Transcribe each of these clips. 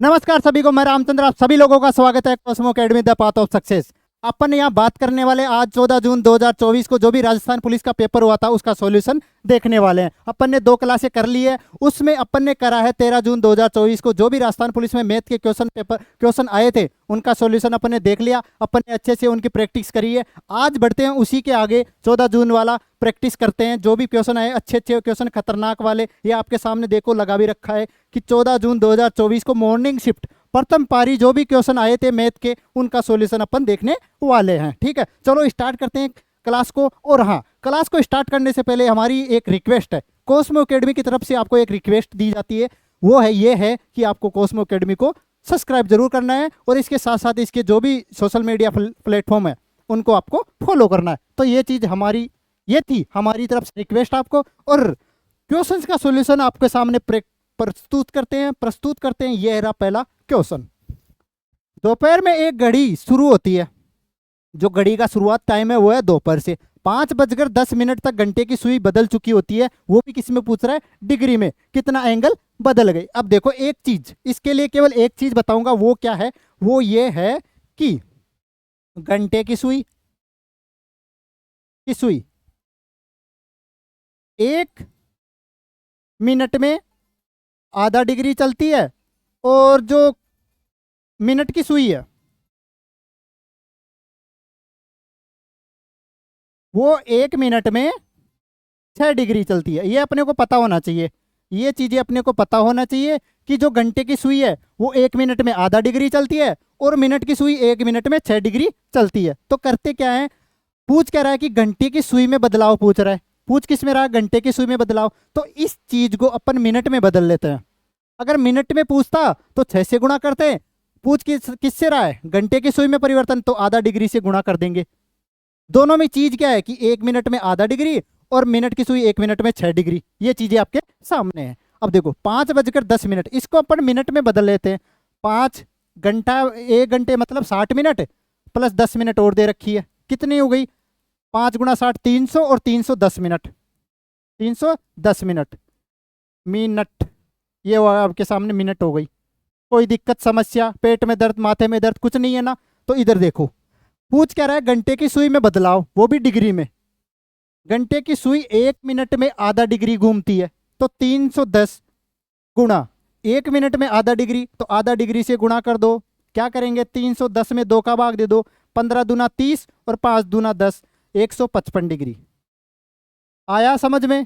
नमस्कार सभी को, मैं रामचंद्र आप सभी लोगों का स्वागत है Cosmo Academy the path of success. अपन यहाँ बात करने वाले आज 14 जून 2024 को जो भी राजस्थान पुलिस का पेपर हुआ था उसका सॉल्यूशन देखने वाले हैं। अपन ने 2 क्लासें कर ली है, उसमें अपन ने करा है 13 जून 2024 को जो भी राजस्थान पुलिस में मैथ के क्वेश्चन आए थे उनका सॉल्यूशन अपन ने देख लिया। अपन ने अच्छे से उनकी प्रैक्टिस करी है। आज बढ़ते हैं उसी के आगे 14 जून वाला प्रैक्टिस करते हैं। जो भी क्वेश्चन आए अच्छे क्वेश्चन खतरनाक वाले, ये आपके सामने देखो लगा भी रखा है कि 14 जून 2024 को मॉर्निंग शिफ्ट प्रथम पारी जो भी क्वेश्चन आए थे मैथ के उनका सॉल्यूशन अपन देखने वाले हैं। ठीक है, चलो स्टार्ट करते हैं क्लास को। और हाँ, क्लास को स्टार्ट करने से पहले हमारी एक रिक्वेस्ट है, कॉस्मो अकेडमी की तरफ से आपको एक रिक्वेस्ट दी जाती है, वो है ये है कि आपको कॉस्मो अकेडमी को सब्सक्राइब जरूर करना है और इसके साथ साथ इसके जो भी सोशल मीडिया प्लेटफॉर्म है उनको आपको फॉलो करना है। तो ये चीज़ हमारी ये थी हमारी तरफ से रिक्वेस्ट आपको। और क्वेश्चंस का सॉल्यूशन आपके सामने प्रस्तुत करते हैं। यह रहा पहला क्वेश्चन। दोपहर में एक घड़ी शुरू होती है, जो घड़ी का शुरुआत टाइम है वो है दोपहर से। 5:10 तक घंटे की सुई बदल चुकी होती है, वो भी किसी में पूछ रहा है डिग्री में कितना एंगल बदल गई। अब देखो एक चीज, इसके लिए केवल एक चीज बताऊंगा, वो क्या है, वो ये है कि घंटे की सुई 1 मिनट में आधा डिग्री चलती है और जो मिनट की सुई है वो 1 मिनट में 6 डिग्री चलती है। ये अपने को पता होना चाहिए, ये चीजें अपने को पता होना चाहिए कि जो घंटे की सुई है वो 1 मिनट में आधा डिग्री चलती है और मिनट की सुई 1 मिनट में 6 डिग्री चलती है। तो करते क्या है, पूछ क्या रहा है कि घंटे की सुई में बदलाव पूछ रहा है। पूछ किस में रहा है, घंटे की सुई में बदलाव। तो इस चीज को अपन मिनट में बदल लेते हैं। अगर मिनट में पूछता तो 6 से गुणा करते हैं। पूछ किससे रहा है, घंटे की सुई में परिवर्तन, तो आधा डिग्री से गुणा कर देंगे। दोनों में चीज क्या है कि 1 मिनट में आधा डिग्री और मिनट की सुई 1 मिनट में 6 डिग्री। ये चीजें आपके सामने हैं। अब देखो 5:10, इसको अपन मिनट में बदल लेते हैं। 5 घंटा 1 घंटे मतलब 60 मिनट प्लस 10 मिनट और दे रखी है, कितनी हो गई 5 × 60 300 और 310 मिनट, 310 मिनट मिनट, ये आपके सामने मिनट हो गई। कोई दिक्कत समस्या, पेट में दर्द, माथे में दर्द कुछ नहीं है ना। तो इधर देखो पूछ क्या रहा है, घंटे की सुई में बदलाव, वो भी डिग्री में। घंटे की सुई 1 मिनट में आधा डिग्री घूमती है, तो 310 गुणा 1 मिनट में आधा डिग्री, तो आधा डिग्री से गुणा कर दो। क्या करेंगे, 310 में 2 का भाग दे दो, 15 दूना 30 और 5 दूना 10, 155 डिग्री। आया समझ में,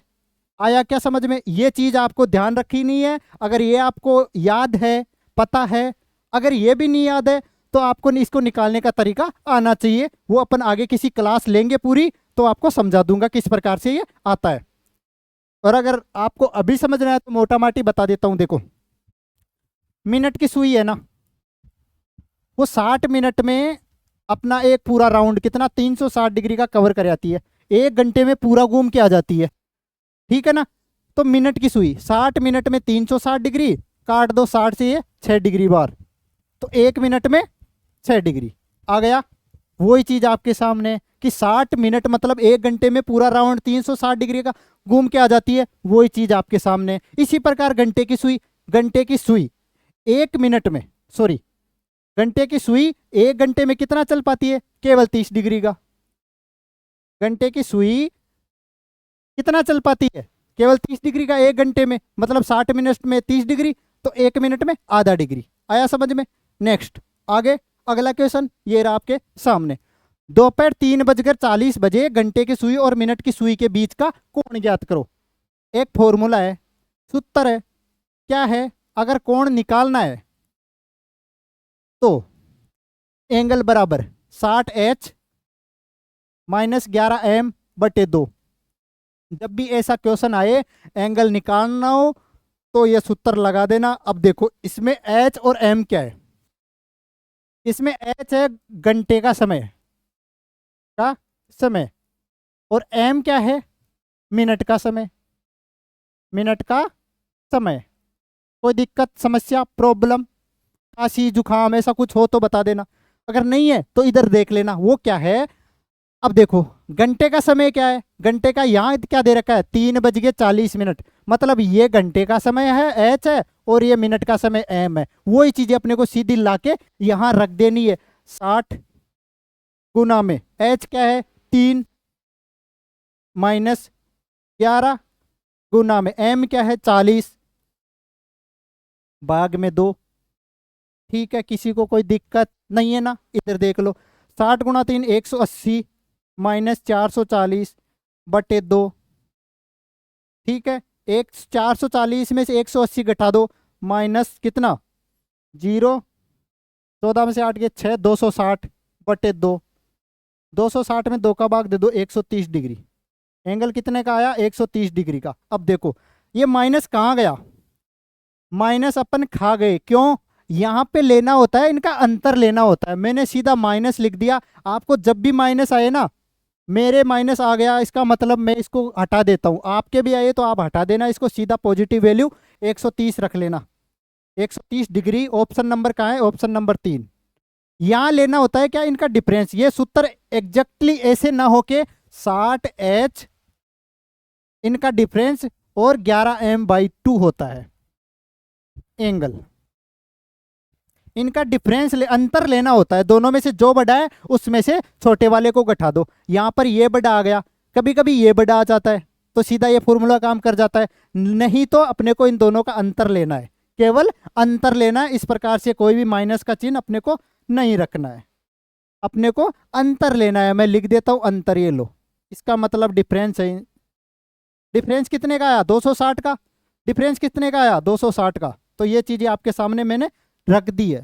आया क्या समझ में? ये चीज आपको ध्यान रखी नहीं है। अगर ये आपको याद है, पता है, अगर ये भी नहीं याद है तो आपको इसको निकालने का तरीका आना चाहिए। वो अपन आगे किसी क्लास लेंगे पूरी, तो आपको समझा दूंगा किस प्रकार से ये आता है। और अगर आपको अभी समझना है तो मोटा माटी बता देता हूं। देखो मिनट की सुई है ना, वो 60 मिनट में अपना एक पूरा राउंड कितना 360 डिग्री का कवर कर जाती है, 1 घंटे में पूरा घूम के आ जाती है। ठीक है ना। तो मिनट की सुई 60 मिनट में 360 डिग्री काट दो, 60 से ये 6 डिग्री बार, तो 1 मिनट में 6 डिग्री आ गया। वही चीज आपके सामने कि 60 मिनट मतलब 1 घंटे में पूरा राउंड 360 डिग्री का घूम के आ जाती है, वही चीज आपके सामने। इसी प्रकार घंटे की सुई 1 मिनट में, सॉरी, घंटे की सुई 1 घंटे में कितना चल पाती है, केवल 30 डिग्री का। घंटे की सुई कितना चल पाती है, केवल 30 डिग्री का 1 घंटे में, मतलब 60 मिनट में 30 डिग्री, तो 1 मिनट में आधा डिग्री। आया समझ में? नेक्स्ट आगे अगला क्वेश्चन ये रहा आपके सामने। दोपहर 3:40 घंटे की सुई और मिनट की सुई के बीच का कोण ज्ञात करो। एक फॉर्मूला है, सूत्र है, क्या है, अगर कोण निकालना है तो एंगल बराबर 60H - 11M/2। जब भी ऐसा क्वेश्चन आए एंगल निकालना हो तो ये सूत्र लगा देना। अब देखो इसमें H और M क्या है, इसमें H है घंटे का समय और M क्या है, मिनट का समय। कोई दिक्कत समस्या प्रॉब्लम, खांसी जुकाम ऐसा कुछ हो तो बता देना, अगर नहीं है तो इधर देख लेना वो क्या है। अब देखो घंटे का समय क्या है, घंटे का यहाँ क्या दे रखा है 3:40, मतलब ये घंटे का समय है H है और ये मिनट का समय m है। वही चीजें अपने को सीधी लाके यहाँ रख देनी है। 60 गुना में h क्या है 3 माइनस 11 गुना में m क्या है 40 भाग में 2। ठीक है, किसी को कोई दिक्कत नहीं है ना? इधर देख लो, 60 गुना 3 180 माइनस 440 बटे 2। ठीक है, एक 440 में से 180 घटा दो, माइनस कितना 0, 14 में से 8 के 6, 260 बटे 2। 260 में 2 का भाग दे दो, 130 डिग्री। एंगल कितने का आया 130 डिग्री का। अब देखो ये माइनस कहाँ गया, माइनस अपन खा गए। क्यों? यहाँ पे लेना होता है, इनका अंतर लेना होता है। मैंने सीधा माइनस लिख दिया। आपको जब भी माइनस आए ना, मेरे माइनस आ गया इसका मतलब मैं इसको हटा देता हूँ, आपके भी आए तो आप हटा देना इसको, सीधा पॉजिटिव वैल्यू 130 रख लेना। 130 डिग्री ऑप्शन नंबर कहाँ है, ऑप्शन नंबर 3। यहाँ लेना होता है क्या, इनका डिफरेंस। ये सूत्र एग्जैक्टली ऐसे ना होके 60h इनका डिफरेंस और 11m/2 होता है एंगल। इनका डिफरेंस अंतर लेना होता है, दोनों में से जो बड़ा है उसमें से छोटे वाले को घटा दो। यहाँ पर ये बड़ा आ गया, कभी कभी ये बड़ा आ जाता है, तो सीधा ये फॉर्मूला काम कर जाता है। नहीं तो अपने को इन दोनों का अंतर लेना है, केवल अंतर लेना है। इस प्रकार से कोई भी माइनस का चिन्ह अपने को नहीं रखना है, अपने को अंतर लेना है। मैं लिख देता हूं अंतर, ये लो, इसका मतलब डिफरेंस है। डिफरेंस कितने का आया 260 का, डिफरेंस कितने का आया 260 का। तो ये चीजें आपके सामने मैंने रख दी है।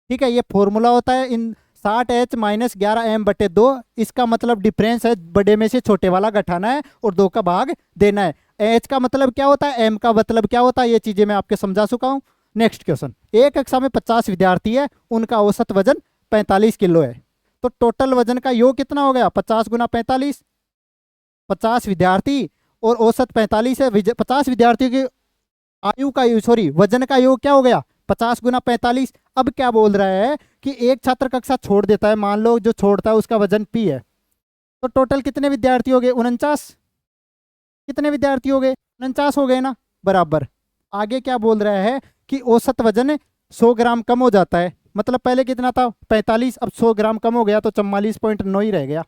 ठीक है, ये फॉर्मूला होता है इन 60h माइनस 11m/2। इसका मतलब डिफरेंस है, बड़े में से छोटे वाला घटाना है और 2 का भाग देना है। h का मतलब क्या होता है, m का मतलब क्या होता है, ये चीजें मैं आपके समझा चुका हूं। नेक्स्ट क्वेश्चन, एक कक्षा में 50 विद्यार्थी है, उनका औसत वजन 45 किलो है, तो टोटल वजन का योग कितना हो गया 50 गुना 45। 50 विद्यार्थी और औसत 45 है। 50 विद्यार्थियों की आयु का सॉरी वजन का योग क्या हो गया 50 गुना 45। अब क्या बोल रहा है कि एक छात्र कक्षा छोड़ देता है, मान लो जो छोड़ता है उसका वजन p है, तो टोटल कितने विद्यार्थी हो गए 49। कितने विद्यार्थी हो गए 49 हो गए ना, बराबर। आगे क्या बोल रहा है कि औसत वजन 100 ग्राम कम हो जाता है। मतलब पहले कितना था 45, अब 100 ग्राम कम हो गया तो 44.9 ही रह गया,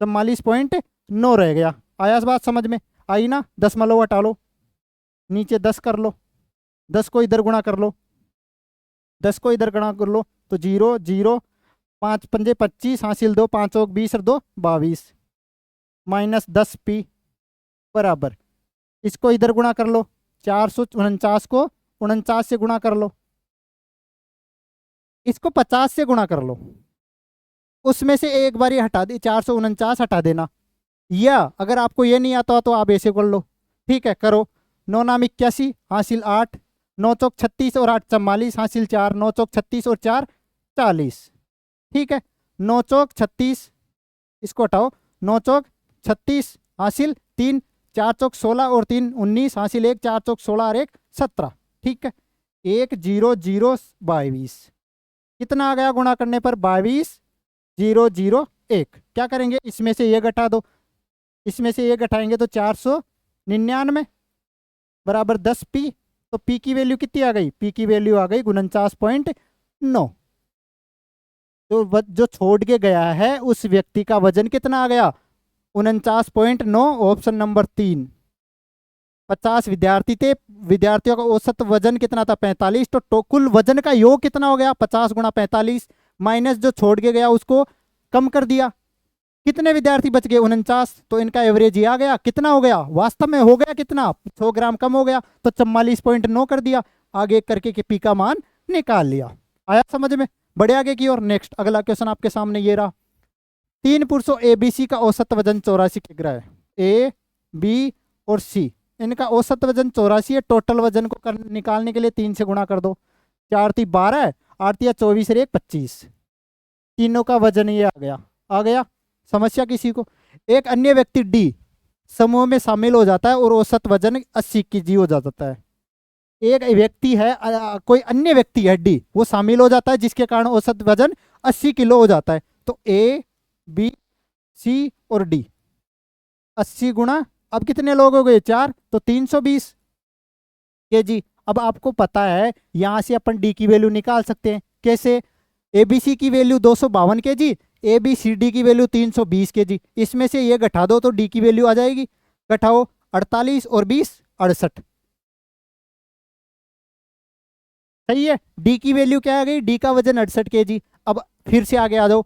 44.9 रह गया। आया इस बात समझ में आई ना? 10 हटा लो, नीचे 10 कर लो, 10 को इधर गुणा कर लो, 10 को इधर गुणा कर लो, तो 0 0 5 पंजे 25 हासिल 2 5 और 20 और 2 22 माइनस 10p बराबर। इसको इधर गुणा कर लो, 449 को 49 से गुणा कर लो, इसको 50 से गुणा कर लो, उसमें से एक बार ये हटा दे, 449 हटा देना। या अगर आपको ये नहीं आता तो आप ऐसे कर लो। ठीक है, करो। 9 नाम 81 हासिल 8, 9 चौक 36 और 8 44 हासिल 4, 9 चौक 36 और 4 40। ठीक है, 9 चौक 36, इसको हटाओ, 9 चौक 36 हासिल 3, 4 चौक 16 और 3 19 हासिल 1, 4 चौक 16 और 1 17। ठीक है, 1 0 0 22 कितना आ गया गुणा करने पर 22 0 0 1। क्या करेंगे, इसमें से ये घटा दो, इसमें से ये घटाएंगे तो 499 बराबर 10p। तो p की वैल्यू कितनी आ गई, p की वैल्यू आ गई 49.9। तो जो छोड़ के गया है उस व्यक्ति का वजन कितना आ गया 49.9, ऑप्शन नंबर 3। 50 विद्यार्थी थे, विद्यार्थियों का औसत वजन कितना था 45, तो कुल वजन का योग कितना हो गया 50 गुणा 45 माइनस जो छोड़ के गया उसको कम कर दिया। कितने विद्यार्थी बच गए 49, तो इनका एवरेज ये आ गया। कितना हो गया वास्तव में, हो गया कितना 100 ग्राम कम हो गया, तो 44.9 कर दिया। आगे करके के पी का मान निकाल लिया। आया समझ में? बड़े आगे की और। नेक्स्ट अगला क्वेश्चन आपके सामने ये रहा, 3 पुरुषों ए बी सी का औसत वजन 84 किग्रा है। ए बी और सी, इनका औसत वजन 84 है। टोटल वजन को निकालने के लिए 3 से गुणा कर दो, 4 3 12, 8 या 24 और 1 25। तीनों का वजन ये आ गया। आ गया समस्या किसी को? एक अन्य व्यक्ति डी समूह में शामिल हो जाता है और औसत वजन 80 केजी हो जाता है। एक व्यक्ति है, कोई अन्य व्यक्ति है डी, वो शामिल हो जाता है जिसके कारण औसत वजन 80 किलो हो जाता है। तो ए बी सी और डी 80 गुणा, अब कितने लोग हो गए 4, तो 320 केजी। अब आपको पता है यहाँ से अपन डी की वैल्यू निकाल सकते हैं। कैसे? एबीसी की वैल्यू 252 kg, एबीसीडी की वैल्यू 320 kg, इसमें से ये घटा दो तो डी की वैल्यू आ जाएगी। घटाओ, 48 और 20 68। सही है। डी की वैल्यू क्या आ गई? डी का वजन 68 kg। अब फिर से आगे आ जाओ,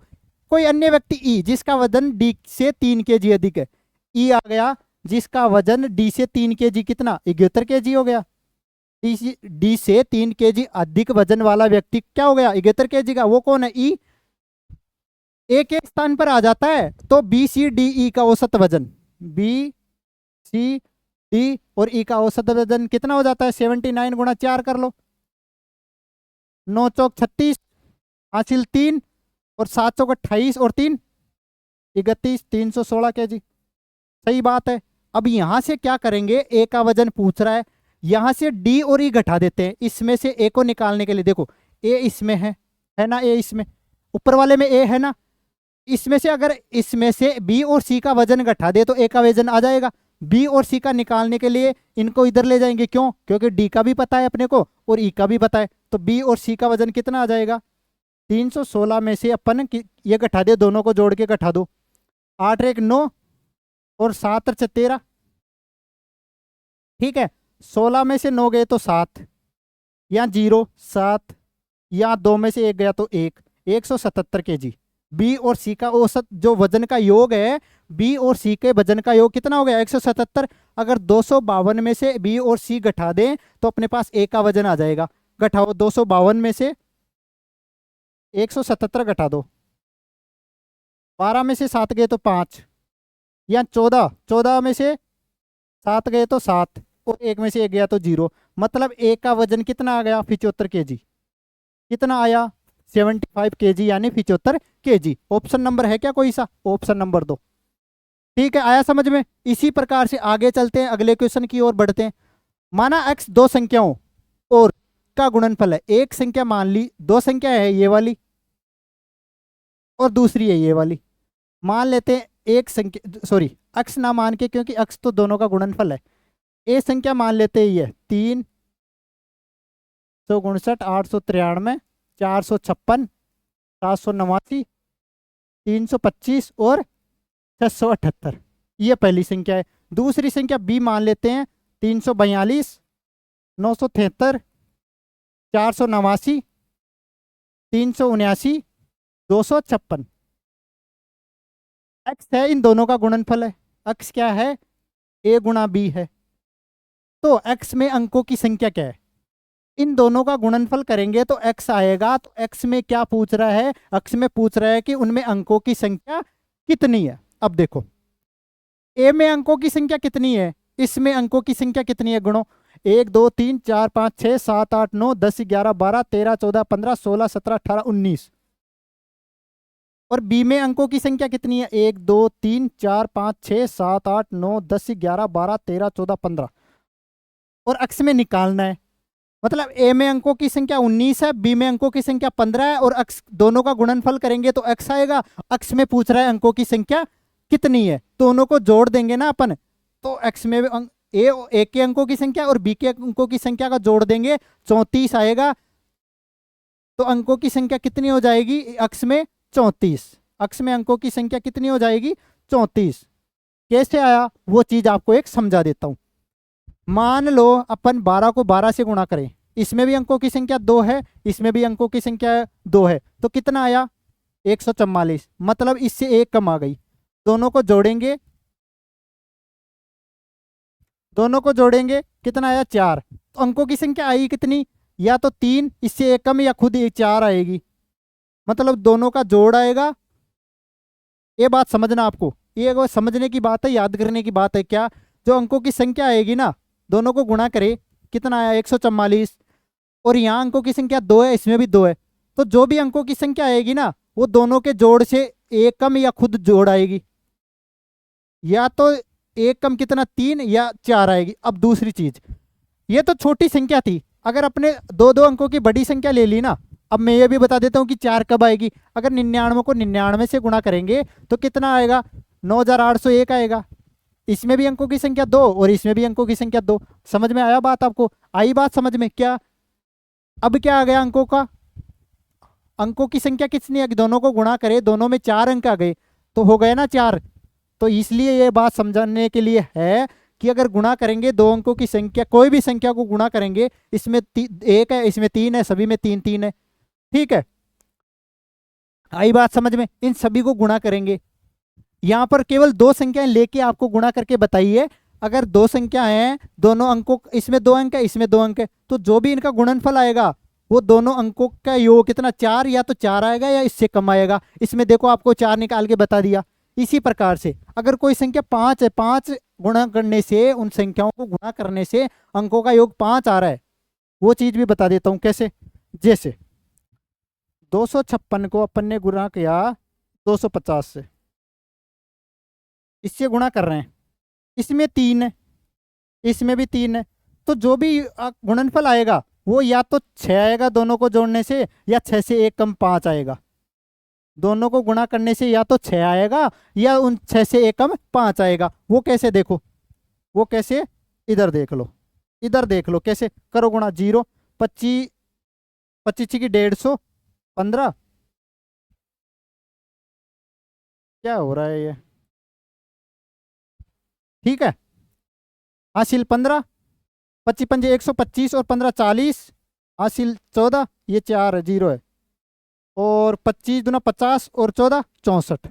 कोई अन्य व्यक्ति ई जिसका वजन डी से 3 kg अधिक है। ई आ गया जिसका वजन डी से 3 kg कितना? 71 kg हो गया। डी से 3 kg अधिक वजन वाला व्यक्ति क्या हो गया? 71 kg का। वो कौन है? ई। एक एक स्थान पर आ जाता है तो बी सी डी ई का औसत वजन, बी सी डी और ई का औसत वजन कितना हो जाता है? 79 गुणा 4 कर लो, 9 चौक 36, हासिल 3 और 7 चौक 28 और 3 31, 316 kg। सही बात है। अब यहां से क्या करेंगे? ए का वजन पूछ रहा है, यहां से डी और ई घटा देते हैं। इसमें से ए को निकालने के लिए देखो, ए इसमें है ना? ए इसमें, ऊपर वाले में ए है ना? इसमें से अगर इसमें से बी और सी का वजन घटा दे तो ए का वजन आ जाएगा। बी और सी का निकालने के लिए इनको इधर ले जाएंगे। क्यों? क्योंकि डी का भी पता है अपने को और ई का भी पता है। तो बी और सी का वजन कितना आ जाएगा? 316 में से अपन ये घटा दे, दोनों को जोड़ के घटा दो। 8 1 9 और 7 13। ठीक है। 16 में से 9 गए तो 7, या 0 7, या 2 में से 1 गया तो 1, 177 kg। बी और सी का औसत जो वजन का योग है, बी और सी के वजन का योग कितना हो गया? 177। अगर 252 में से बी और सी घटा दें तो अपने पास ए का वजन आ जाएगा। घटाओ, 252 में से 177 घटा दो, 12 में से 7 गए तो 5, या 14 में से 7 गए तो 7 और 1 में से 1 गया तो 0। मतलब ए का वजन कितना आ गया? 75 kg। कितना आया? 75 kg, यानी 75 kg। ऑप्शन नंबर है क्या कोई सा? Option number 2। ठीक है, आया समझ में? इसी प्रकार से आगे चलते हैं, अगले क्वेश्चन की ओर बढ़ते हैं। माना x दो संख्याओं और का गुणनफल है। एक संख्या मान ली, दो संख्या है ये वाली और दूसरी है ये वाली। मान लेते हैं एक संख्या, सॉरी x ना मान के, क्योंकि x तो दोनों का गुणनफल है। ए संख्या मान लेते हैं ये 359, 893, 456, 789, 325 और 678। ये पहली संख्या है। दूसरी संख्या बी मान लेते हैं 342, 973, 489, 379, 256। एक्स है, इन दोनों का गुणनफल है। एक्स क्या है? ए गुणा बी है। तो एक्स में अंकों की संख्या क्या है? इन दोनों का गुणनफल करेंगे तो एक्स आएगा। तो एक्स में क्या पूछ रहा है? एक्स में पूछ रहा है कि उनमें अंकों की संख्या कितनी है। अब देखो, ए में अंकों की संख्या कितनी है, इसमें अंकों की संख्या कितनी है? गुणो 1 2 3 4 5 6 7 8 9 10 11 12 13 14 15 16 17 18 19। और बी में अंकों की संख्या कितनी है? 1 2 3 4 5 6 7 8 9 10 11 12 13 14 15। और एक्स में निकालना है। मतलब ए में अंकों की संख्या 19 है, बी में अंकों की संख्या 15 है, और एक्स दोनों का गुणनफल करेंगे तो एक्स आएगा। एक्स में पूछ रहा है अंकों की संख्या कितनी है, दोनों को जोड़ देंगे ना अपन। तो एक्स में ए के अंकों की संख्या और बी के अंकों की संख्या का जोड़ देंगे, 34 आएगा। तो अंकों की संख्या कितनी हो जाएगी एक्स में? 34। एक्स में अंकों की संख्या कितनी हो जाएगी? 34। कैसे आया वो चीज आपको एक समझा देता हूं। मान लो अपन 12 को 12 से गुणा करें, इसमें भी अंकों की संख्या 2 है, इसमें भी अंकों की संख्या 2 है, तो कितना आया? 144। मतलब इससे एक कम आ गई। दोनों को जोड़ेंगे, दोनों को जोड़ेंगे कितना आया? 4। तो अंकों की संख्या आई कितनी? या तो 3, इससे एक कम, या खुद 4 आएगी। मतलब दोनों का जोड़ आएगा। ये बात समझना आपको, ये समझने की बात है, याद करने की बात है। क्या? जो अंकों की संख्या आएगी ना, दोनों को गुणा करे, कितना आया? 144। और यहाँ अंकों की संख्या 2 है, इसमें भी 2 है। तो जो भी अंकों की संख्या आएगी ना, वो दोनों के जोड़ से एक कम या खुद जोड़ आएगी। या तो एक कम कितना? 3 या 4 आएगी। अब दूसरी चीज, ये तो छोटी संख्या थी। अगर अपने 2 अंकों की बड़ी संख्या ले ली ना, अब मैं ये भी बता देता हूँ कि 4 कब आएगी। अगर 99 को 99 से गुणा करेंगे तो कितना आएगा? 9801 आएगा। इसमें भी अंकों की संख्या 2 और इसमें भी अंकों की संख्या 2। समझ में आया बात? आपको आई बात समझ में? क्या अब क्या आ गया अंकों का? अंकों की संख्या कितनी है? दोनों को गुणा करे, दोनों में 4 अंक आ गए तो हो गए ना 4। तो इसलिए ये बात समझाने के लिए है कि अगर गुणा करेंगे दो अंकों की संख्या, कोई भी संख्या को गुणा करेंगे, इसमें 1 है, इसमें 3 है, सभी में 3 3 है। ठीक है, आई बात समझ में? इन सभी को गुणा करेंगे। यहाँ पर केवल दो संख्याएं लेके आपको गुणा करके बताइए। अगर दो संख्या हैं, दोनों अंकों, इसमें 2 अंक है, इसमें 2 अंक है, तो जो भी इनका गुणनफल आएगा वो दोनों अंकों का योग कितना, 4, या तो 4 आएगा या इससे कम आएगा। इसमें देखो आपको 4 निकाल के बता दिया। इसी प्रकार से अगर कोई संख्या 5 है, 5 गुणा करने से, उन संख्याओं को गुणा करने से अंकों का योग 5 आ रहा है, वो चीज भी बता देता हूं कैसे। जैसे 256 को अपन ने गुणा किया 250 से, इससे गुणा कर रहे हैं, इसमें 3 है, इसमें भी 3 है, तो जो भी गुणनफल आएगा वो या तो 6 आएगा दोनों को जोड़ने से, या 6 से 1 कम 5 आएगा। दोनों को गुणा करने से या तो 6 आएगा या उन 6 से 1 कम 5 आएगा। वो कैसे देखो, वो कैसे, इधर देख लो, इधर देख लो कैसे करो गुणा। 0 25 25 की 150, 15, क्या हो रहा है ये? ठीक है, हासिल 15, 25 पंजे 125 और 15 40, हासिल 14, ये 4 है, 0 है, और 25 दूना 50 और 14 64।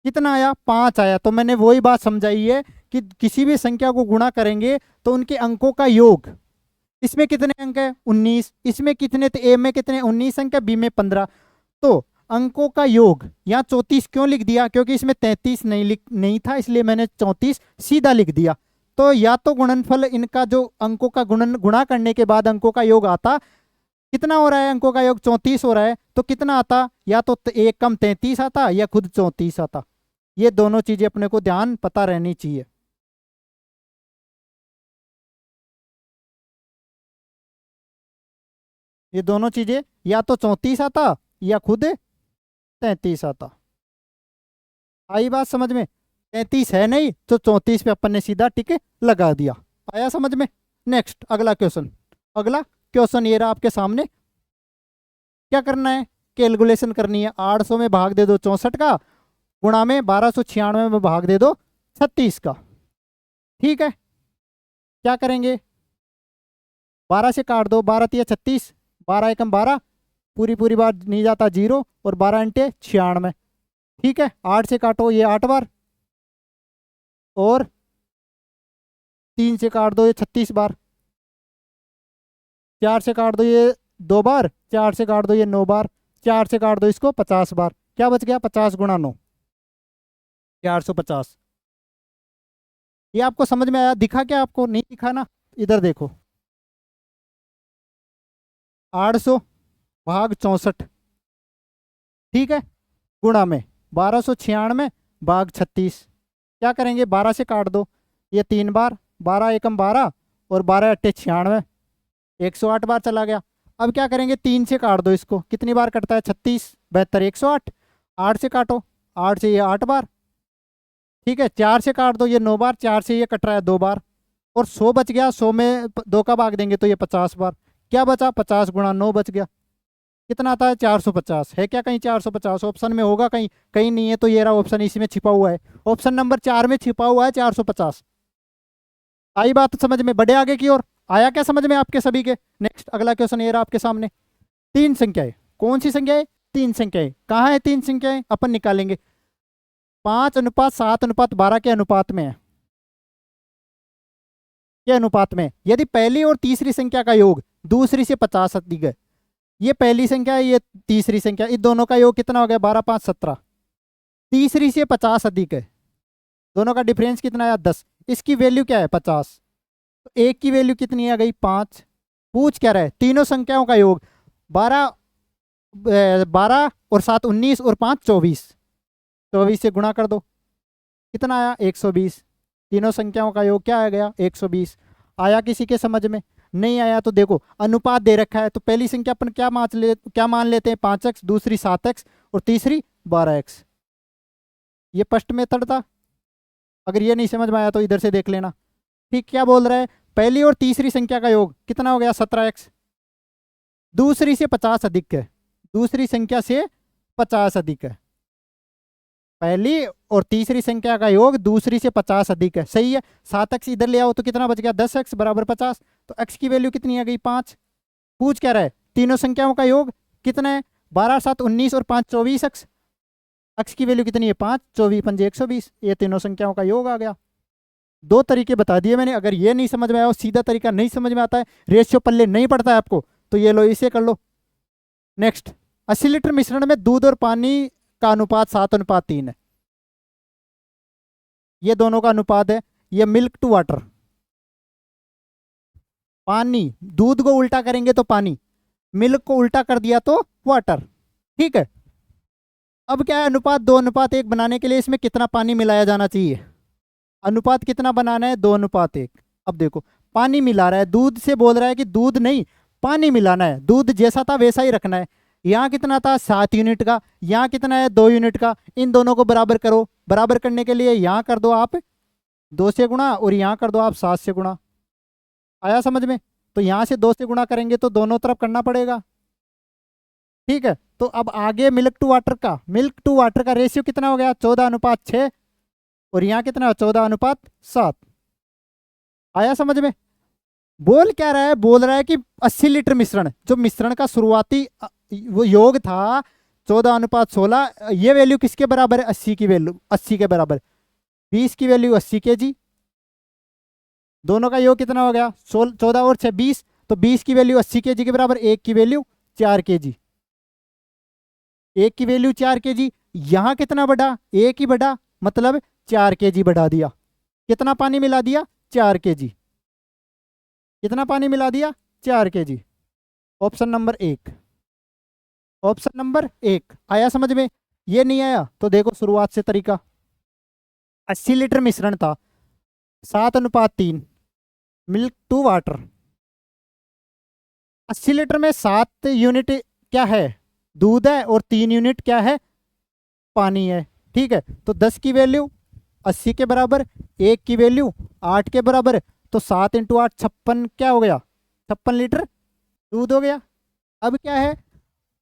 कितना आया? 5 आया। तो मैंने वही बात समझाई है कि किसी भी संख्या को गुणा करेंगे तो उनके अंकों का योग, इसमें कितने अंक है? 19, इसमें कितने थे? ए में कितने? 19 अंक है, बी में 15। तो अंकों का योग, यहाँ 34 क्यों लिख दिया? क्योंकि इसमें 33 नहीं था, इसलिए मैंने 34 सीधा लिख दिया। तो या तो गुणनफल इनका जो अंकों का गुणा करने के बाद अंकों का योग आता, कितना हो रहा है? अंकों का योग 34 हो रहा है, तो कितना आता? या तो 1 कम 33 आता या खुद 34 आता। ये दोनों चीजें अपने को ध्यान पता रहनी चाहिए। ये दोनों चीजें या तो 34 आता या खुद 33 आता। आई बात समझ में? 33 है नहीं तो 34 पे अपन ने सीधा टिक लगा दिया। आया समझ में? नेक्स्ट अगला क्वेश्चन। अगला क्वेश्चन ये रहा आपके सामने। क्या करना है? कैलकुलेशन करनी है। 800 में भाग दे दो 64 का, गुणा में 1296 में भाग दे दो 36 का। ठीक है, क्या करेंगे? 12 से काट दो, 12 तिया 36, 12 एकम 12, पूरी पूरी बार नहीं जाता 0, और 12 अंटे 96। ठीक है, 8 से काटो ये 8 बार, और 3 से काट दो ये 36 बार, 4 से काट दो ये 2 बार, 4 से काट दो ये 9 बार, 4 से काट दो इसको 50 बार। क्या बच गया? 50 गुणा 9, 450। ये आपको समझ में आया? दिखा क्या आपको? नहीं दिखा ना? इधर देखो, 800 भाग 64, ठीक है, गुणा में 1296 भाग 36। क्या करेंगे? 12 से काट दो ये 3 बार, 12 एकम 12 और 12 अट्ठे 96, 108 बार चला गया। अब क्या करेंगे? 3 से काट दो इसको, कितनी बार कटता है? 36, 72, 108। 8 से काटो, 8 से ये 8 बार, ठीक है, 4 से काट दो ये 9 बार, 4 से ये कट रहा है 2 बार, और 100 बच गया। 100 में 2 का भाग देंगे तो ये 50 बार। क्या बचा? 50 गुणा 9 बच गया। कितना आता है? 450। है क्या कहीं 450? ऑप्शन में होगा कहीं? कहीं नहीं है, तो ये रहा ऑप्शन, इसी में छिपा हुआ है। ऑप्शन नंबर 4 में छिपा हुआ है 450। आई बात समझ में? बढ़े आगे की ओर। आया क्या समझ में आपके सभी के? नेक्स्ट अगला क्वेश्चन ये रहा आपके सामने। 3 संख्याएं, कौन सी संख्याएं? 3 संख्याएं। कहाँ है 3 संख्याएं? अपन निकालेंगे 5:7:12 के अनुपात में है। के अनुपात में, यदि पहली और तीसरी संख्या का योग दूसरी से 50 अधिक है, ये पहली संख्या है, ये तीसरी संख्या, इन दोनों का योग कितना हो गया? 12 5 17। तीसरी से 50 अधिक है, दोनों का डिफरेंस कितना है? 10। इसकी वैल्यू क्या है? 50। तो एक की वैल्यू कितनी आ गई? 5। पूछ क्या रहा है? तीनों संख्याओं का योग 12 12 और 7 19 और 5 24। 24 से गुणा कर दो, कितना आया? 120। तीनों संख्याओं का योग क्या आ गया? 120। आया किसी के समझ में? नहीं आया तो देखो, अनुपात दे रखा है, तो पहली संख्या अपन क्या मान लेते हैं? 5x, दूसरी 7x और तीसरी 12x। ये फर्स्ट मेथड था। अगर ये नहीं समझ में आया तो इधर से देख लेना। ठीक, क्या बोल रहा है, पहली और तीसरी संख्या का योग कितना हो गया 17x, दूसरी से 50 अधिक है, दूसरी संख्या से 50 अधिक है, पहली और तीसरी संख्या का योग दूसरी से 50 अधिक है, सही है। 7x इधर ले आओ तो कितना बच गया 10x बराबर 50, तो x की वैल्यू कितनी आ गई 5। पूछ क्या रहा है, तीनों संख्याओं का योग कितना है, 12 7 19 और 5 24x, x की वैल्यू कितनी है 5, 24 5 120, ये तीनों संख्याओं का योग आ गया। दो तरीके बता दिए मैंने, अगर ये नहीं समझ में आया, सीधा तरीका नहीं समझ में आता है, रेशियो पल्ले नहीं पड़ता है आपको, तो ये लो इसे कर लो। नेक्स्ट, 80 लीटर मिश्रण में दूध और पानी का अनुपात 7:3 है, ये दोनों का अनुपात है, ये मिल्क टू वाटर, पानी, दूध को उल्टा करेंगे तो पानी, मिल्क को उल्टा कर दिया तो वाटर, ठीक है। अब क्या है, अनुपात 2:1 बनाने के लिए इसमें कितना पानी मिलाया जाना चाहिए, अनुपात कितना बनाना है 2:1। अब देखो पानी मिला रहा है, दूध से बोल रहा है कि दूध नहीं पानी मिलाना है, दूध जैसा था वैसा ही रखना है। यहाँ कितना था 7 यूनिट का, यहाँ कितना है 2 यूनिट का, इन दोनों को बराबर करो, बराबर करने के लिए यहाँ कर दो आप 2 से गुणा और यहाँ कर दो आप 7 से गुणा, आया समझ में। तो यहाँ से 2 से गुणा करेंगे तो दोनों तरफ करना पड़ेगा, ठीक है। तो अब आगे मिल्क टू वाटर का रेशियो कितना हो गया 14:6, और यहाँ कितना 14:7, आया समझ में। बोल क्या रहा है, बोल रहा है कि 80 लीटर मिश्रण, जो मिश्रण का शुरुआती वो योग था 14:16, ये वैल्यू किसके बराबर है 80 की वैल्यू, 80 के बराबर, 20 की वैल्यू 80 kg, दोनों का योग कितना हो गया 14 और 6 20, तो 20 की वैल्यू 80 kg के बराबर, 1 की वैल्यू 4 kg, 1 की वैल्यू 4 kg, यहाँ कितना बढ़ा 1 ही बढ़ा, मतलब 4 kg बढ़ा दिया, कितना पानी मिला दिया 4 kg, कितना पानी मिला दिया 4 kg। Option number 1, option number 1 आया समझ में। ये नहीं आया तो देखो शुरुआत से तरीका, 80 लीटर मिश्रण था, 7:3 मिल्क टू वाटर, 80 लीटर में 7 यूनिट क्या है दूध है और 3 यूनिट क्या है पानी है, ठीक है। तो 10 की वैल्यू 80 के बराबर, 1 की वैल्यू 8 के बराबर, तो 7 × 8 56 क्या हो गया 56 लीटर दूध हो गया। अब क्या है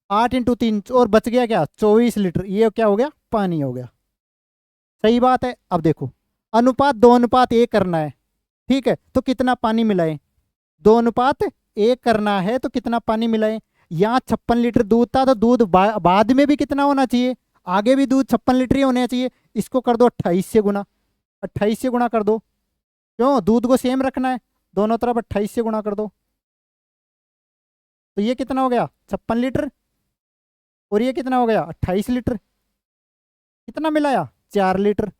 8 × 3 और बच गया क्या 24 लीटर, ये क्या हो गया पानी हो गया, सही बात है। अब देखो अनुपात 2:1 करना है, ठीक है, तो कितना पानी मिलाएं 2:1 करना है, तो कितना पानी मिलाएं। यहाँ 56 लीटर दूध था, तो दूध बाद में भी कितना होना चाहिए, आगे भी दूध 56 लीटर ही होना चाहिए, इसको कर दो 28 से गुना, 28 से गुना कर दो, क्यों दूध को सेम रखना है, दोनों तरफ 28 से गुणा कर दो, तो ये कितना हो गया 56 लीटर, और ये कितना हो गया 28 लीटर, कितना मिलाया 4 लीटर,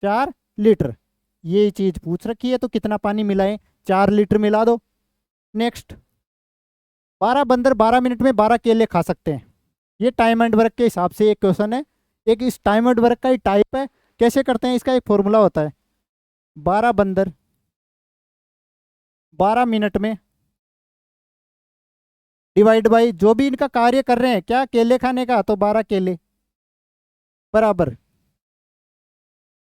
4 लीटर, ये चीज पूछ रखी है, तो कितना पानी मिलाएं 4 लीटर मिला दो। नेक्स्ट, 12 बंदर 12 मिनट में 12 केले खा सकते हैं, ये टाइम एंड वर्क के हिसाब से एक क्वेश्चन है, एक इस टाइम एंड वर्क का ही टाइप है, कैसे करते हैं इसका एक फॉर्मूला होता है, 12 बंदर 12 मिनट में डिवाइड बाई जो भी इनका कार्य कर रहे हैं क्या केले खाने का, तो 12 केले बराबर,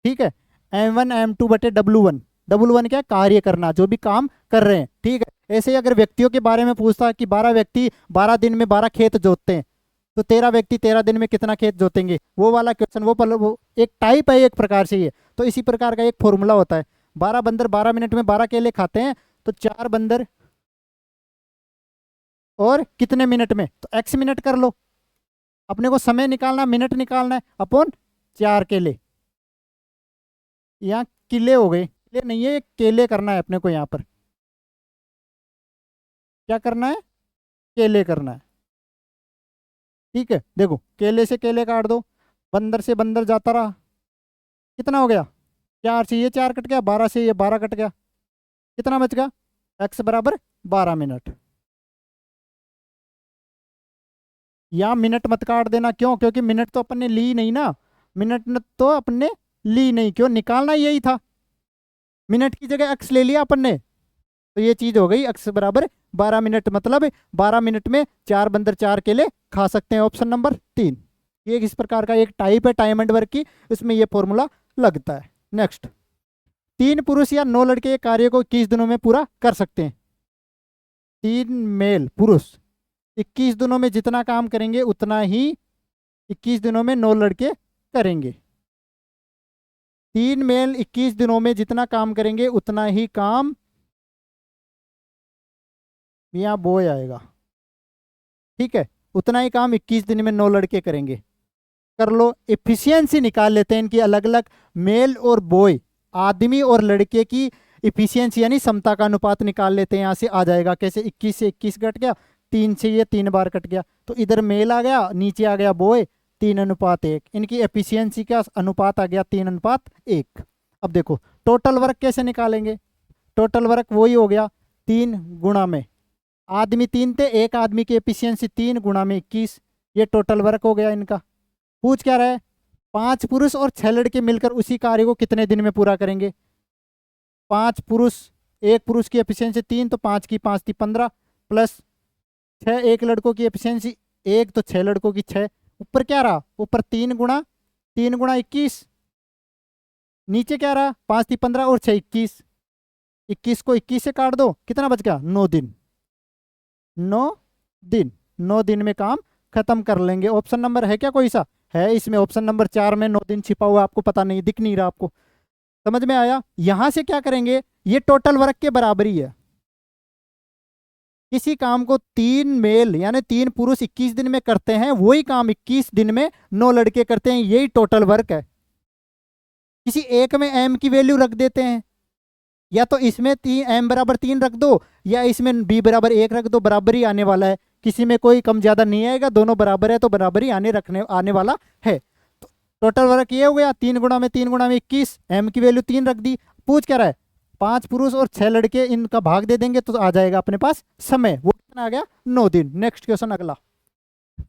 ठीक है, M1 M2 बटे W1, W1 क्या कार्य करना, जो भी काम कर रहे हैं, ठीक है। ऐसे ही अगर व्यक्तियों के बारे में पूछता कि 12 व्यक्ति 12 दिन में 12 खेत जोतते हैं, तो 13 व्यक्ति 13 दिन में कितना खेत जोतेंगे, वो वाला क्वेश्चन, वो एक टाइप है एक प्रकार से ये, तो इसी प्रकार का एक फॉर्मूला होता है, 12 बंदर 12 मिनट में 12 केले खाते हैं, तो 4 बंदर और कितने मिनट में, तो x मिनट कर लो, अपने को समय निकालना मिनट निकालना है, अपॉन 4 केले, यहाँ किले हो गए, किले नहीं है केले करना है अपने को, यहाँ पर क्या करना है केले करना है, ठीक है। देखो केले से केले काट दो, बंदर से बंदर जाता रहा, कितना हो गया 4 से ये 4 कट गया, 12 से ये 12 कट गया, कितना बच गया x बराबर 12 मिनट। यहाँ मिनट मत काट देना, क्यों, क्योंकि मिनट तो अपन ने ली नहीं ना, मिनट तो अपन ने ली नहीं, क्यों निकालना यही था, मिनट की जगह x ले लिया अपन ने, तो ये चीज हो गई x बराबर 12 मिनट, मतलब 12 मिनट में 4 बंदर 4 केले खा सकते हैं, ऑप्शन नंबर 3। ये इस प्रकार का एक टाइप है टाइम एंड वर्क की, इसमें ये फॉर्मूला लगता है। नेक्स्ट, 3 पुरुष या 9 लड़के एक कार्य को 21 दिनों में पूरा कर सकते हैं। 3 मेल पुरुष 21 दिनों में जितना काम करेंगे उतना ही 21 दिनों में 9 लड़के करेंगे। 3 मेल 21 दिनों में जितना काम करेंगे उतना ही काम यहाँ बॉय आएगा, ठीक है, उतना ही काम 21 दिन में 9 लड़के करेंगे। कर लो, एफिशिएंसी निकाल लेते हैं इनकी अलग अलग, मेल और बॉय, आदमी और लड़के की एफिशिएंसी यानी क्षमता का अनुपात निकाल लेते हैं। यहाँ से आ जाएगा कैसे, 21 से 21 कट गया, 3 से ये 3 बार कट गया, तो इधर मेल आ गया, नीचे आ गया बॉय, 3:1। इनकी एफिशिएंसी का अनुपात आ गया 3:1। अब देखो टोटल वर्क कैसे निकालेंगे, टोटल वर्क वही हो गया 3 गुणा में, आदमी 3 थे, एक आदमी की एफिशिएंसी 3 गुणा में 21, ये टोटल वर्क हो गया इनका। पूछ क्या रहा है, 5 पुरुष और 6 लड़के मिलकर उसी कार्य को कितने दिन में पूरा करेंगे। 5 पुरुष, एक पुरुष की एफिशिएंसी 3, तो 5 की 5 थी 15, प्लस 6 एक लड़कों की एफिशिएंसी 1, तो 6 लड़कों की 6, ऊपर क्या रहा, ऊपर 3 गुणा 21, नीचे क्या रहा, 5 थी 15 और 6 21, 21 को 21 से काट दो, कितना बच गया, 9 दिन। 9 दिन में काम खत्म कर लेंगे। ऑप्शन नंबर है क्या कोई सा, है इसमें ऑप्शन नंबर 4 में 9 दिन छिपा हुआ, आपको पता नहीं, दिख नहीं रहा आपको, समझ में आया। यहां से क्या करेंगे, ये टोटल वर्क के बराबरी है। किसी काम को 3 मेल यानी 3 पुरुष 21 दिन में करते हैं, वही काम 21 दिन में 9 लड़के करते हैं, यही टोटल वर्क है। किसी एक में एम की वैल्यू रख देते हैं, या तो इसमें एम बराबर 3 रख दो, या इसमें बी बराबर 1 रख दो, बराबर ही आने वाला है, किसी में कोई कम ज्यादा नहीं आएगा, दोनों बराबर है तो बराबर ही आने वाला है। तो टोटल वर्क ये हो गया 3 गुणा में 21, एम की वैल्यू 3 रख दी। पूछ क्या रहा है, 5 पुरुष और 6 लड़के, इनका भाग दे देंगे तो आ जाएगा अपने पास समय, वो कितना आ गया, 9 दिन। नेक्स्ट क्वेश्चन अगला,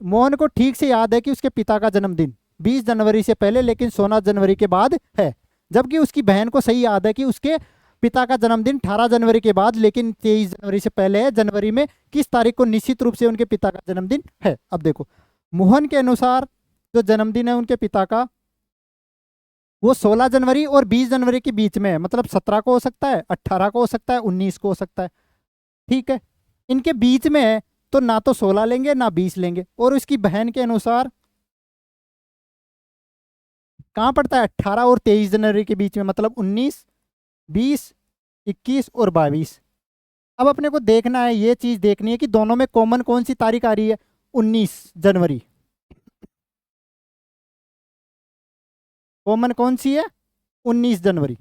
मोहन को ठीक से याद है कि उसके पिता का जन्मदिन 20 जनवरी से पहले लेकिन 16 जनवरी के बाद है, जबकि उसकी बहन को सही याद है कि उसके पिता का जन्मदिन 18 जनवरी के बाद लेकिन 23 जनवरी से पहले है। जनवरी में किस तारीख को निश्चित रूप से उनके पिता का जन्मदिन है। अब देखो, मोहन के अनुसार जो जन्मदिन है उनके पिता का, वो 16 जनवरी और 20 जनवरी के बीच में है, मतलब 17 को हो सकता है, 18 को हो सकता है, 19 को हो सकता है, ठीक है, इनके बीच में है, तो ना तो 16 लेंगे ना 20 लेंगे। और उसकी बहन के अनुसार कहाँ पड़ता है, 18 और 23 जनवरी के बीच में, मतलब 19, 20, 21 और 22। अब अपने को देखना है, ये चीज देखनी है कि दोनों में कॉमन कौन सी तारीख आ रही है, 19 जनवरी। कॉमन कौन सी है, 19 जनवरी।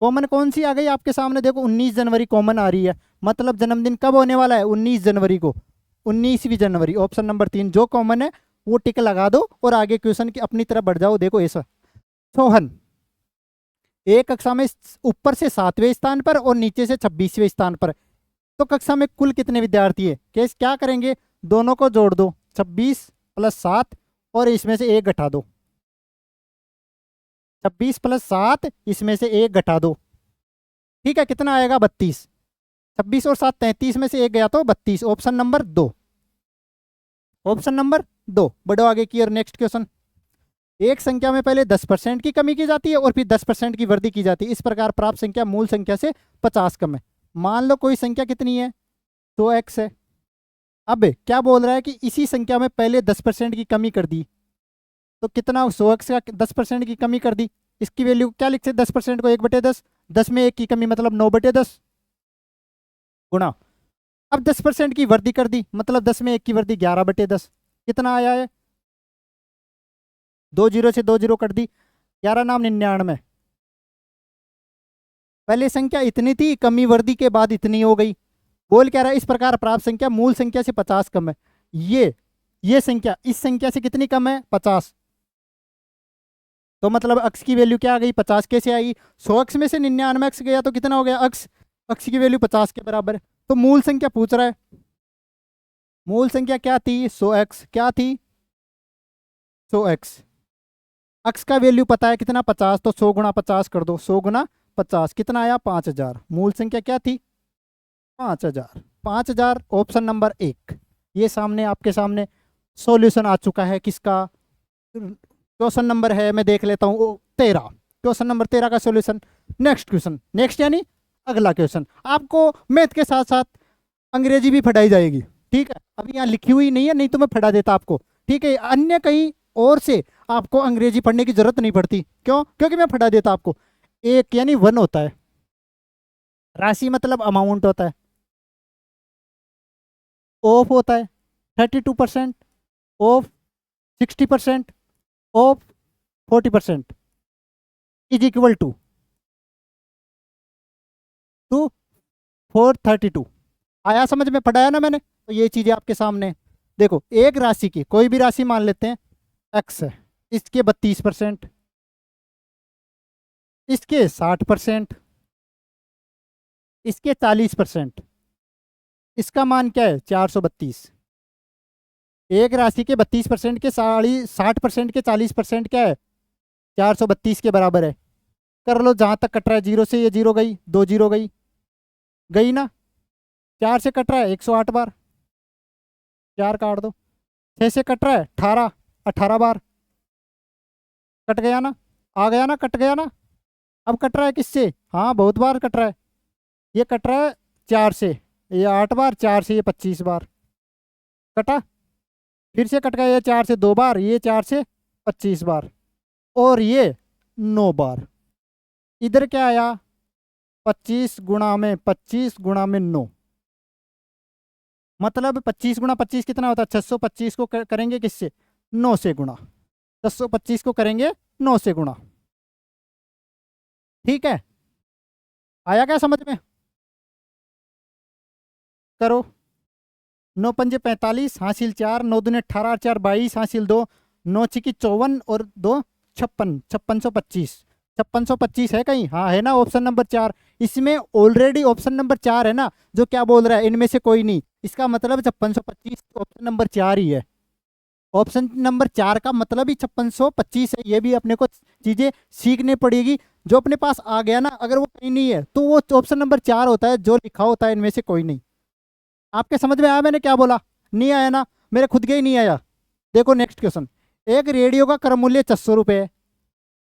कॉमन कौन सी आ गई आपके सामने, देखो 19 जनवरी कॉमन आ रही है, मतलब जन्मदिन कब होने वाला है, 19 जनवरी को, 19वीं जनवरी। ऑप्शन नंबर 3 जो कॉमन है वो टिक लगा दो और आगे क्वेश्चन की अपनी तरफ बढ़ जाओ। देखो ऐसा, सोहन एक कक्षा में ऊपर से 7वें स्थान पर और नीचे से 26वें स्थान पर, तो कक्षा में कुल कितने विद्यार्थी है। केस क्या करेंगे, दोनों को जोड़ दो, 26 + 7 और इसमें से 1 घटा दो, 26 + 7 इसमें से 1 घटा दो, ठीक है, कितना आएगा, 32। 26 और 7 33 में से 1 गया तो 32। Option number 2, option number 2। बढ़ो आगे की और नेक्स्ट क्वेश्चन, एक संख्या में पहले 10% की कमी की जाती है और फिर 10% की वृद्धि की जाती है, इस प्रकार प्राप्त संख्या मूल संख्या से 50 कम है। मान लो कोई संख्या कितनी है, 100x है। अब क्या बोल रहा है कि इसी संख्या में पहले 10% की कमी कर दी, तो कितना, 100x का 10% की कमी कर दी, इसकी वैल्यू क्या लिख सकते, 10% को 1/10, 10 में 1 की कमी मतलब 9/10 गुणा, अब 10% की वृद्धि कर दी, मतलब 10 में 1 की वृद्धि 11/10, कितना आया है, 2 0 से 2 0 कट दी, 11 नाम 99। पहले संख्या इतनी थी, कमी वृद्धि के बाद इतनी हो गई। बोल क्या रहा है, इस प्रकार प्राप्त संख्या मूल संख्या से 50 कम है। ये संख्या इस संख्या से कितनी कम है, 50, तो मतलब अक्स की वैल्यू क्या आ गई, 50 कैसे आई, 100x में से 99x गया तो कितना हो गया, अक्स की वैल्यू 50 के बराबर है। तो मूल संख्या पूछ रहा है, मूल संख्या क्या थी, 100x, क्या थी, 100x, अक्स का वैल्यू पता है कितना, 50, तो 100 गुणा 50 कर दो, 100 गुणा 50 कितना आया, 5000। मूल संख्या क्या थी, 5000। 5000 ऑप्शन नंबर 1। ये सामने आपके सामने सॉल्यूशन आ चुका है किसका, क्वेश्चन नंबर है, मैं देख लेता हूँ 13, क्वेश्चन नंबर 13 का सॉल्यूशन। नेक्स्ट क्वेश्चन, नेक्स्ट यानी अगला क्वेश्चन। आपको मैथ के साथ साथ अंग्रेजी भी पढ़ाई जाएगी, ठीक है। अभी यहाँ लिखी हुई नहीं है, नहीं तो मैं पढ़ा देता आपको, ठीक है। अन्य कहीं और से आपको अंग्रेजी पढ़ने की जरूरत नहीं पड़ती, क्यों? क्योंकि मैं पढ़ा देता आपको। एक यानी 1 होता है, राशि मतलब अमाउंट होता है। ऑफ होता है 32%, of 60%, of 40% is equal to 432। आया समझ में? पढ़ाया ना मैंने? तो ये चीजें आपके सामने देखो। एक राशि की, कोई भी राशि मान लेते हैं, एक्स है, इसके 32%, इसके 60%, इसके 40%, इसका मान क्या है? 432। एक राशि के 32% के 60% के 40% क्या है? 432 के बराबर है। कर लो, जहां तक कट रहा है जीरो से, ये जीरो गई, 2 जीरो गई, गई ना। 4 से कट रहा है 108 बार, 4 काट दो। 6 से कट रहा है 18 बार, कट गया ना, आ गया ना, कट गया ना। अब कट रहा है किससे? हाँ बहुत बार कट रहा है। ये कट रहा है 4 से, ये 8 बार, 4 से ये 25 बार कटा। फिर से कट गया, ये 4 से 2 बार, ये 4 से 25 बार, और ये 9 बार। इधर क्या आया? 25 गुणा में 25 गुणा में 9, मतलब 25 गुणा 25 कितना होता है? 625 को करेंगे किससे? 9 से गुणा। 625 को करेंगे 9 से गुणा, ठीक है। आया क्या समझ में? करो। 9 पंजे 45, हासिल 4, 9 दूने 18, 4 22, हासिल 2, 9 छिकी 54 और 2 56, 5625। 5625 है कहीं? हाँ है ना, ऑप्शन नंबर 4। इसमें ऑलरेडी ऑप्शन नंबर 4 है ना, जो क्या बोल रहा है, इनमें से कोई नहीं। इसका मतलब 5625 ऑप्शन नंबर 4 ही है। ऑप्शन नंबर 4 का मतलब ही 5625 है। ये भी अपने को चीजें सीखने पड़ेगी। जो अपने पास आ गया ना, अगर वो कहीं नहीं है तो वो ऑप्शन नंबर 4 होता है, जो लिखा होता है इनमें से कोई नहीं। आपके समझ में आया मैंने क्या बोला? नहीं आया ना, मेरे खुद के ही नहीं आया। देखो नेक्स्ट क्वेश्चन। एक रेडियो का क्रम मूल्य 600 रुपये है।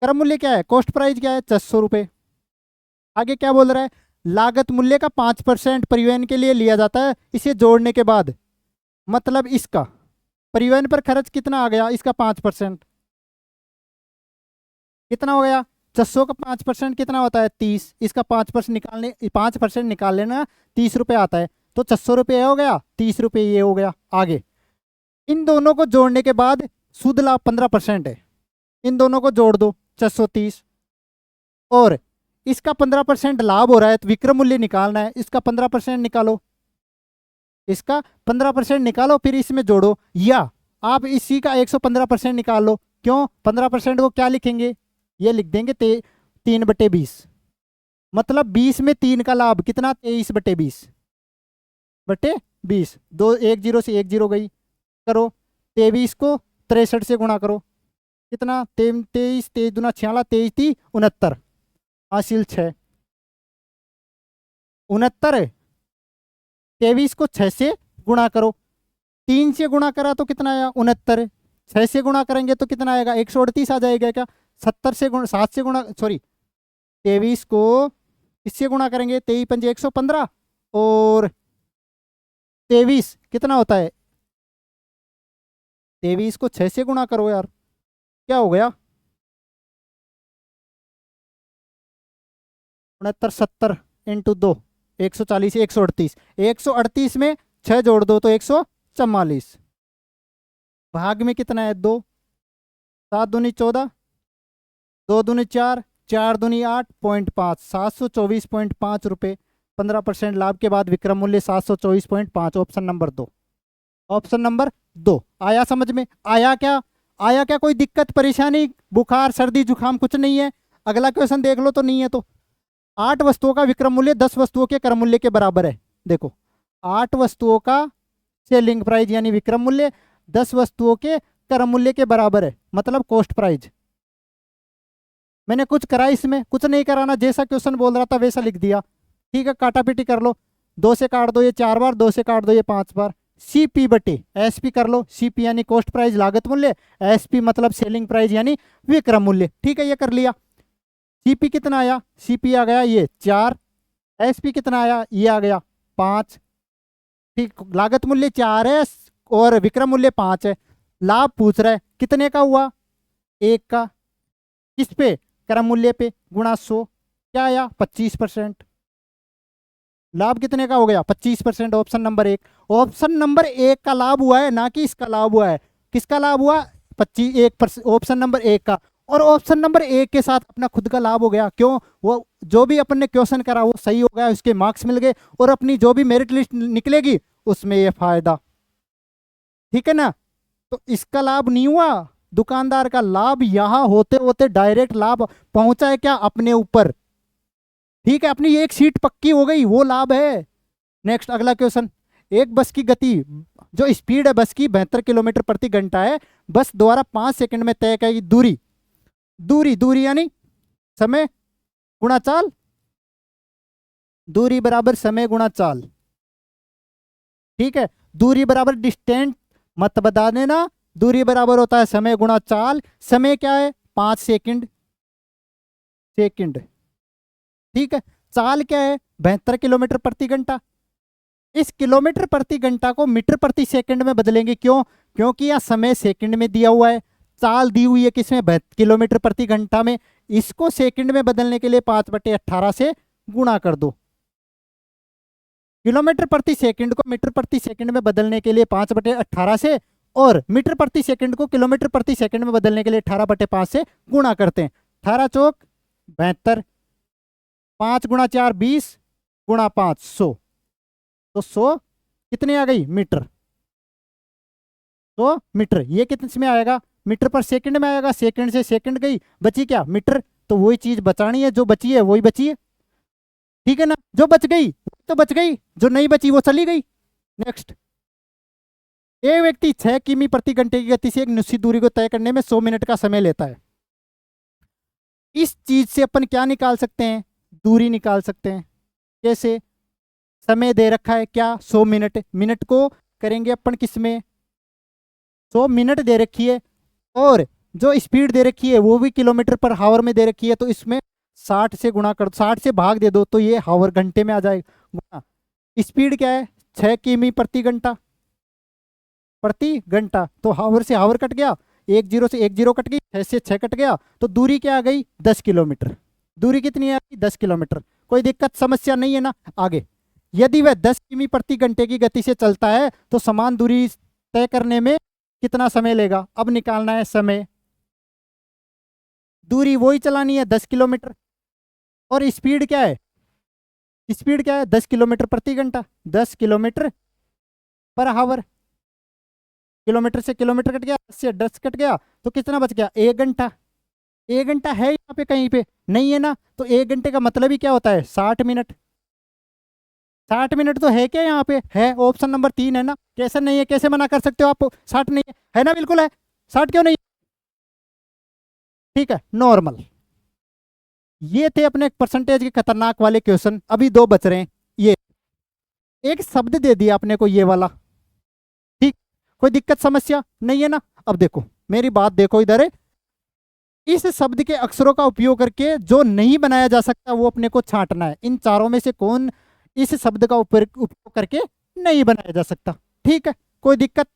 क्रम मूल्य क्या है? कॉस्ट प्राइस क्या है? 600 रुपये। आगे क्या बोल रहा है? लागत मूल्य का 5% परिवहन के लिए लिया जाता है, इसे जोड़ने के बाद। मतलब इसका परिवहन पर खर्च कितना आ गया? इसका 5% कितना हो गया? 600 का 5% कितना होता है? 30। इसका 5% निकाल लेना, 30 रुपये आता है। तो 600 रुपये हो गया, 30 रुपये ये हो गया। आगे इन दोनों को जोड़ने के बाद शुद्ध लाभ 15% है। इन दोनों को जोड़ दो, 630, और इसका 15% लाभ हो रहा है, तो विक्रय मूल्य निकालना है। इसका 15% निकालो, इसका 15% निकालो, फिर इसमें जोड़ो, या आप इसी का 115% निकाल लो। क्यों? 15% को क्या लिखेंगे? ये लिख देंगे 3/20। मतलब 20 में 3 का लाभ कितना? 23/20 दो, 1 जीरो से 1 जीरो गई। करो, 23 को 63 से गुणा करो, कितना? 23, 23 दूना 46, 23 3 69, हासिल 6 69। 23 को 6 से गुणा करो, 3 से गुणा करा तो कितना आया? 69। 6 से गुणा करेंगे तो कितना आएगा? 138 आ जाएगा क्या? 7 से गुणा, सॉरी, 23 को इससे गुणा करेंगे, 23 पंजे 115, और 23 कितना होता है? 23 को 6 से गुणा करो यार, क्या हो गया? 69 70 इंटू 2, 140, 138। 138 में 6 जोड़ दो तो 144। भाग में कितना है? 2। 7 दूनी 14, 2 दूनी 4, 4 दूनी 8.5, 724.5 रुपये। 15% लाभ के बाद विक्रय मूल्य 724.5। Option number 2। ऑप्शन नंबर 2 आया समझ में? आया क्या? आया क्या? कोई दिक्कत परेशानी, बुखार सर्दी जुकाम कुछ नहीं है? अगला क्वेश्चन देख लो, तो नहीं है तो। 8 वस्तुओं का विक्रय मूल्य 10 वस्तुओं के क्रय मूल्य के बराबर है। देखो, 8 वस्तुओं का सेलिंग प्राइस यानी विक्रय मूल्य 10 वस्तुओं के क्रय मूल्य के बराबर है, मतलब कॉस्ट प्राइस। मैंने कुछ करा इसमें? कुछ नहीं कराना, जैसा क्वेश्चन बोल रहा था वैसा लिख दिया, ठीक है। काटा पीटी कर लो, 2 से काट दो ये 4 बार, 2 से काट दो ये 5 बार, सीपी बटे एसपी कर लो। सीपी यानी कॉस्ट प्राइस लागत मूल्य, एसपी मतलब सेलिंग प्राइस यानी विक्रय मूल्य। ठीक है, ये कर लिया। सीपी कितना आया, सीपी आ गया ये 4, एसपी कितना आया, ये आ गया 5। ठीक, लागत मूल्य 4 है और विक्रय मूल्य 5 है। लाभ पूछ रहा है कितने का हुआ, 1 का। किस पे, क्रय मूल्य पे, गुणा 100, क्या आया 25%। लाभ कितने का हो गया 25%, ऑप्शन नंबर 1। ऑप्शन नंबर 1 का लाभ हुआ है, ना कि इसका लाभ हुआ है। किसका लाभ हुआ, 1%, ऑप्शन नंबर 1 का। और ऑप्शन नंबर 1 के साथ अपना खुद का लाभ हो गया। क्यों, वो जो भी अपन ने क्वेश्चन करा वो सही हो गया, उसके मार्क्स मिल गए, और अपनी जो भी मेरिट लिस्ट निकलेगी उसमें ये फायदा। ठीक है ना, तो इसका लाभ नहीं हुआ। दुकानदार का लाभ यहां होते होते डायरेक्ट लाभ पहुंचा है क्या, अपने ऊपर। ठीक है, अपनी एक सीट पक्की हो गई, वो लाभ है। नेक्स्ट अगला क्वेश्चन, एक बस की गति, जो स्पीड है बस की 72 किलोमीटर प्रति घंटा है, बस द्वारा 5 सेकंड में तय की दूरी, दूरी यानी समय गुणा चाल, दूरी बराबर समय गुणा चाल। ठीक है, दूरी बराबर डिस्टेंस मत बता देना, दूरी बराबर होता है समय गुणा चाल। समय क्या है 5 सेकंड, ठीक है। चाल क्या है 72 किलोमीटर प्रति घंटा। इस किलोमीटर प्रति घंटा को मीटर प्रति सेकंड में बदलेंगे। क्यों, क्योंकि यह समय सेकंड में दिया हुआ है, चाल दी हुई है किसमें, किलोमीटर प्रति घंटा में। इसको सेकंड में बदलने के लिए 5/18 से गुणा कर दो। किलोमीटर प्रति सेकंड को मीटर प्रति सेकंड में बदलने के लिए 5/18 से, और मीटर प्रति सेकंड को किलोमीटर प्रति सेकंड में बदलने के लिए 18/5 से गुणा करते हैं। 18 चौक 72, 5 गुणा 4 20, गुणा 5 100, तो 100 कितने आ गई मीटर, 100 मीटर। ये कितने में आएगा, मीटर पर सेकंड में आएगा। सेकंड से सेकंड गई, बची क्या मीटर, तो वही चीज बचानी है, जो बची है वही बची है। ठीक है ना, जो बच गई तो बच गई, जो नहीं बची वो चली गई। नेक्स्ट, एक व्यक्ति 6 किमी प्रति घंटे की गति से एक निश्चित दूरी को तय करने में 100 मिनट का समय लेता है। इस चीज से अपन क्या निकाल सकते हैं, दूरी निकाल सकते हैं। कैसे, समय दे रखा है क्या 100 मिनट, मिनट को करेंगे अपन किसमें, 100 मिनट दे रखी है, और जो स्पीड दे रखी है वो भी किलोमीटर पर हावर में दे रखी है, तो इसमें 60 से गुणा कर, 60 से भाग दे दो तो ये हावर घंटे में आ जाएगा। स्पीड क्या है 6 किमी प्रति घंटा, तो हावर से हावर कट गया, 1 0 से 1 0 कट गई, 6 से 6 कट गया, तो दूरी क्या आ गई 10 किलोमीटर। दूरी कितनी आ गई 10 किलोमीटर। कोई दिक्कत समस्या नहीं है ना। आगे, यदि वह 10 किमी प्रति घंटे की गति से चलता है तो समान दूरी तय करने में कितना समय लेगा। अब निकालना है समय, दूरी वही चलानी है 10 किलोमीटर, और स्पीड क्या है, 10 किलोमीटर प्रति घंटा, 10 किलोमीटर पर हावर। किलोमीटर से किलोमीटर कट गया, 10 से 10 कट गया, तो कितना बच गया 1 घंटा। 1 घंटा है यहाँ पे कहीं पे नहीं है ना, तो 1 घंटे का मतलब ही क्या होता है 60 मिनट। 60 मिनट तो है क्या यहाँ पे, है, ऑप्शन नंबर 3 है ना। कैसे नहीं है, कैसे मना कर सकते हो आप, 60 नहीं है ना, बिल्कुल है। 60 क्यों नहीं, ठीक है नॉर्मल। ये थे अपने परसेंटेज के खतरनाक वाले क्वेश्चन। अभी 2 बच रहे हैं। ये एक शब्द दे दिया अपने को ये वाला, ठीक, कोई दिक्कत समस्या नहीं है ना। अब देखो मेरी बात, देखो इधर है, इस शब्द के अक्षरों का उपयोग करके जो नहीं बनाया जा सकता वो अपने को छांटना है। इन चारों में से कौन इस शब्द का उपयोग करके नहीं बनाया जा सकता। ठीक है, कोई दिक्कत,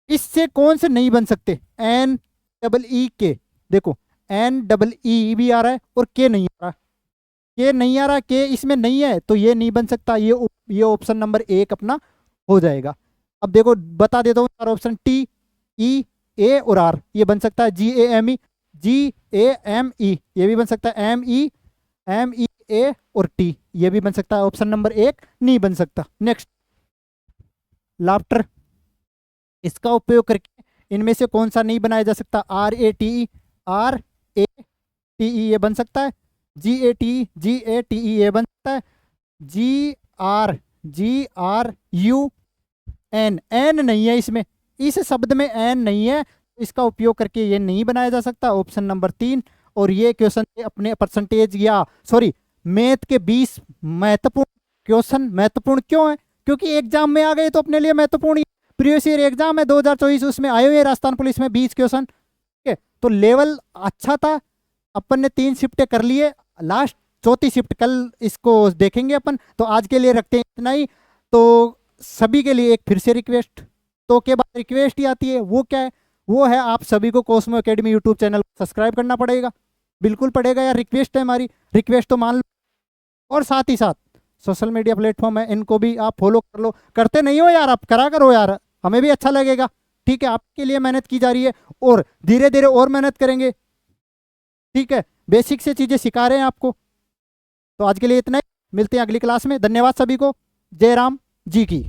इससे कौन से नहीं बन सकते, NEE के, देखो NEE भी आ रहा है और के नहीं आ रहा, के नहीं आ रहा, के इसमें नहीं है, तो ये नहीं बन सकता। ये ऑप्शन नंबर 1 अपना हो जाएगा। अब देखो बता देता हूँ चार ऑप्शन, TE, A और R, ये बन सकता है। GAME ये भी बन सकता है। MEA और T ये भी बन सकता है। ऑप्शन नंबर 1 नहीं बन सकता। नेक्स्ट, लाफ्टर, इसका उपयोग करके इनमें से कौन सा नहीं बनाया जा सकता, RATE ये बन सकता है। GATE ये बन सकता है। GRUN नहीं है इसमें, इस शब्द में एन नहीं है, इसका उपयोग करके ये नहीं बनाया जा सकता। Option number 3। और ये क्वेश्चन अपने परसेंटेज या सॉरी मैथ के 20 महत्वपूर्ण क्वेश्चन। महत्वपूर्ण क्यों है, क्योंकि एग्जाम में आ गए तो अपने लिए महत्वपूर्ण। प्रीवियस ईयर एग्जाम है 2024, उसमें आए हुए राजस्थान पुलिस में 20 क्वेश्चन। ठीक है, तो लेवल अच्छा था। अपन ने 3 शिफ्टें कर लिए, लास्ट चौथी शिफ्ट कल इसको देखेंगे अपन। तो आज के लिए रखते हैं इतना ही। तो सभी के लिए एक फिर से रिक्वेस्ट, तो के बाद रिक्वेस्ट ही आती है, वो क्या है? वो है आप सभी को Cosmo academy YouTube channel subscribe करना पड़ेगा। बिल्कुल पड़ेगा यार, रिक्वेस्ट है हमारी, रिक्वेस्ट तो मान लो। और साथ ही साथ सोशल मीडिया प्लेटफॉर्म है, इनको भी आप फॉलो कर लो। करते नहीं हो यार, आप करा करो यार, हमें भी अच्छा लगेगा। ठीक है, आपके लिए मेहनत की जा रही है और धीरे धीरे और मेहनत करेंगे। ठीक है, बेसिक से चीजें सिखा रहे हैं आपको। तो आज के लिए इतना ही, मिलते हैं अगली क्लास में। धन्यवाद सभी को। जय राम जी की।